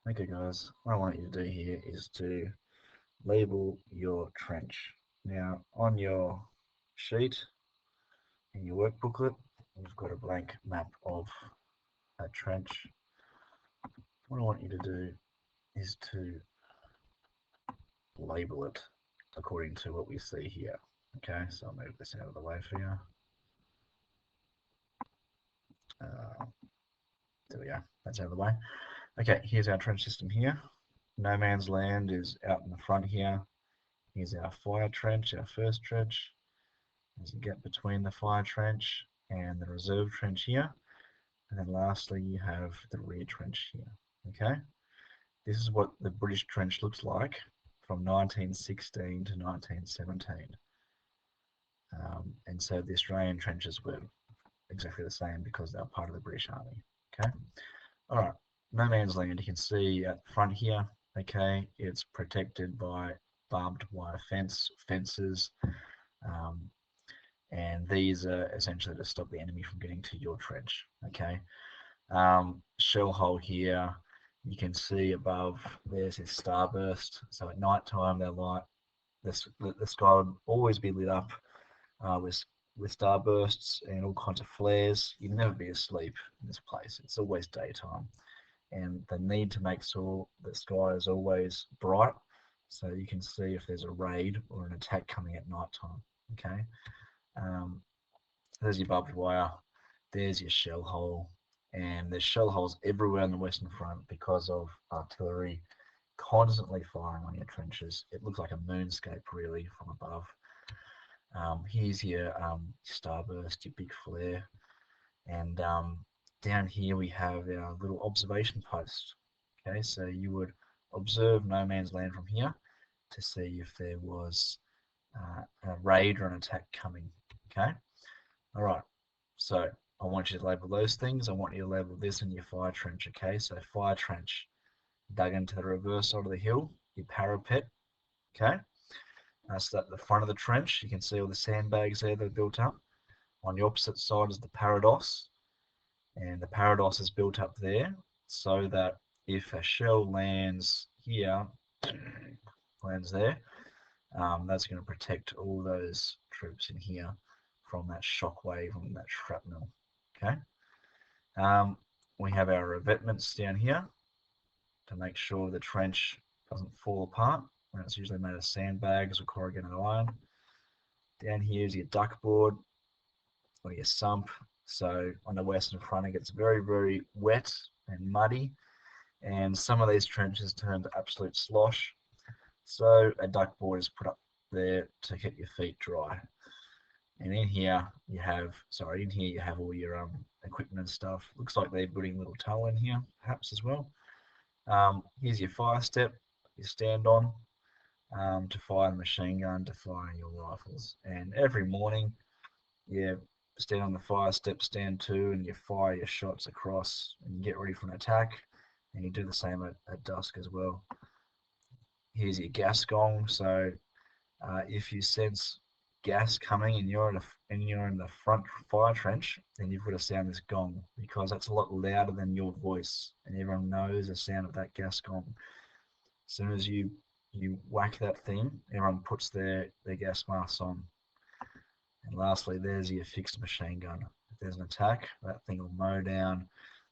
Okay guys, what I want you to do here is to label your trench. Now on your sheet in your work booklet, you've got a blank map of a trench. What I want you to do is to label it according to what we see here. Okay, so I'll move this out of the way for you. Uh, there we go, that's out of the way. Okay, here's our trench system here. No man's land is out in the front here. Here's our fire trench, our first trench. There's a gap between the fire trench and the reserve trench here. And then lastly, you have the rear trench here. Okay, this is what the British trench looks like from 1916 to 1917. And so the Australian trenches were exactly the same because they were part of the British Army. Okay, all right, no man's land. You can see at the front here. Okay, it's protected by barbed wire fences, um, and these are essentially to stop the enemy from getting to your trench. Okay, shell hole here. You can see above there's this starburst. So at night time, they're light. The sky would always be lit up with starbursts and all kinds of flares. You'd never be asleep in this place. It's always daytime, and the need to make sure the sky is always bright, so you can see if there's a raid or an attack coming at night time. Okay, um, there's your barbed wire. There's your shell hole, and there's shell holes everywhere on the Western Front because of artillery constantly firing on your trenches. It looks like a moonscape really from above. Here's your starburst, your big flare, and down here we have our little observation post. Okay, so you would observe no man's land from here to see if there was a raid or an attack coming. Okay, all right. So I want you to label those things. I want you to label this in your fire trench. Okay, so fire trench dug into the reverse side of the hill, your parapet. Okay, so at the front of the trench, you can see all the sandbags there that are built up. On the opposite side is the parados, and the parados is built up there so that if a shell lands here, lands there, that's going to protect all those troops in here from that shockwave and that shrapnel. Okay. Um, we have our revetments down here to make sure the trench doesn't fall apart. And it's usually made of sandbags or corrugated iron. Down here is your duck board or your sump. So on the western front, it gets very, very wet and muddy, and some of these trenches turn to absolute slosh. So a duck board is put up there to keep your feet dry. And in here you have all your equipment and stuff. Looks like they're putting a little tunnel in here, perhaps as well. Here's your fire step you stand on to fire the machine gun, to fire your rifles. And every morning you stand on the fire step, stand two, and you fire your shots across and you get ready for an attack. And you do the same at dusk as well. Here's your gas gong. So if you sense gas coming and you're in the front fire trench, then you've got to sound this gong because that's a lot louder than your voice, and everyone knows the sound of that gas gong. As soon as you whack that thing, everyone puts their gas masks on. And lastly, there's your fixed machine gun. If there's an attack, that thing will mow down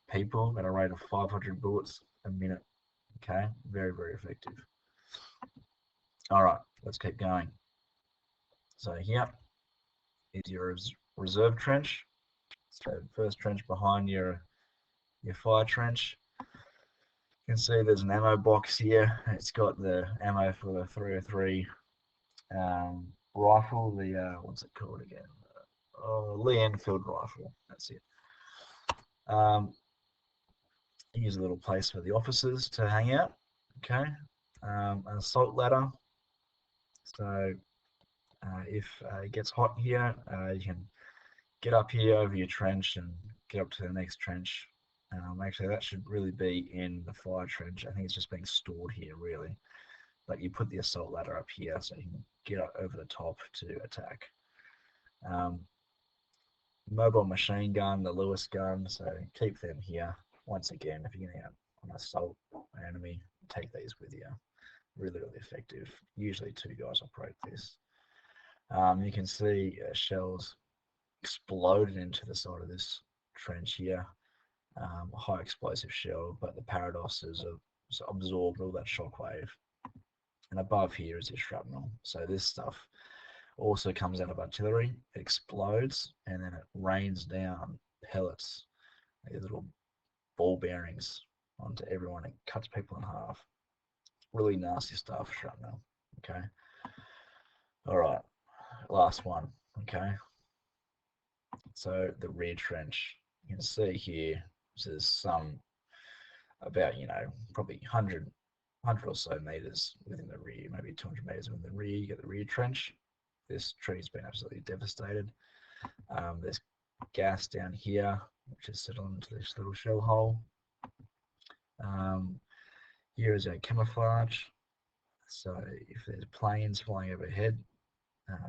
people at a rate of 500 bullets a minute. Okay, very, very effective. All right, let's keep going. So here is your reserve trench. So first trench behind your fire trench. You can see there's an ammo box here. It's got the ammo for the 303 rifle. The what's it called again? Lee Enfield rifle. That's it. Um, here's a little place for the officers to hang out. Okay, an assault ladder. So if it gets hot here, you can get up here over your trench and get up to the next trench. Actually, that should really be in the fire trench. I think it's just being stored here, really. But you put the assault ladder up here so you can get up over the top to attack. Um, Mobile machine gun, the Lewis gun, so keep them here. Once again, if you're going to have an assault enemy, take these with you. Really, really effective. Usually 2 guys operate this. You can see shells exploded into the side of this trench here. High explosive shell, but the paradoxes have absorbed all that shockwave. And above here is your shrapnel. So this stuff also comes out of artillery, it explodes, and then it rains down pellets, these little ball bearings onto everyone. It cuts people in half. Really nasty stuff, shrapnel. Okay. All right. Last one. Okay. So the rear trench. You can see here, there's some about, probably 100 or so meters within the rear, maybe 200 meters within the rear. You get the rear trench. This tree's been absolutely devastated. There's gas down here, which is settled into this little shell hole. Here is our camouflage. So if there's planes flying overhead,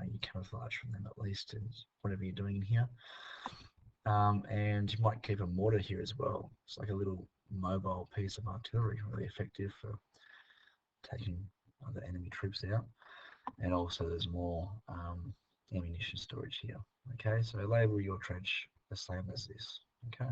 you camouflage from them at least, in whatever you're doing in here. And you might keep a mortar here as well. It's like a little mobile piece of artillery, really effective for taking other enemy troops out. And also there's more ammunition storage here. Okay, so label your trench the same as this. Okay.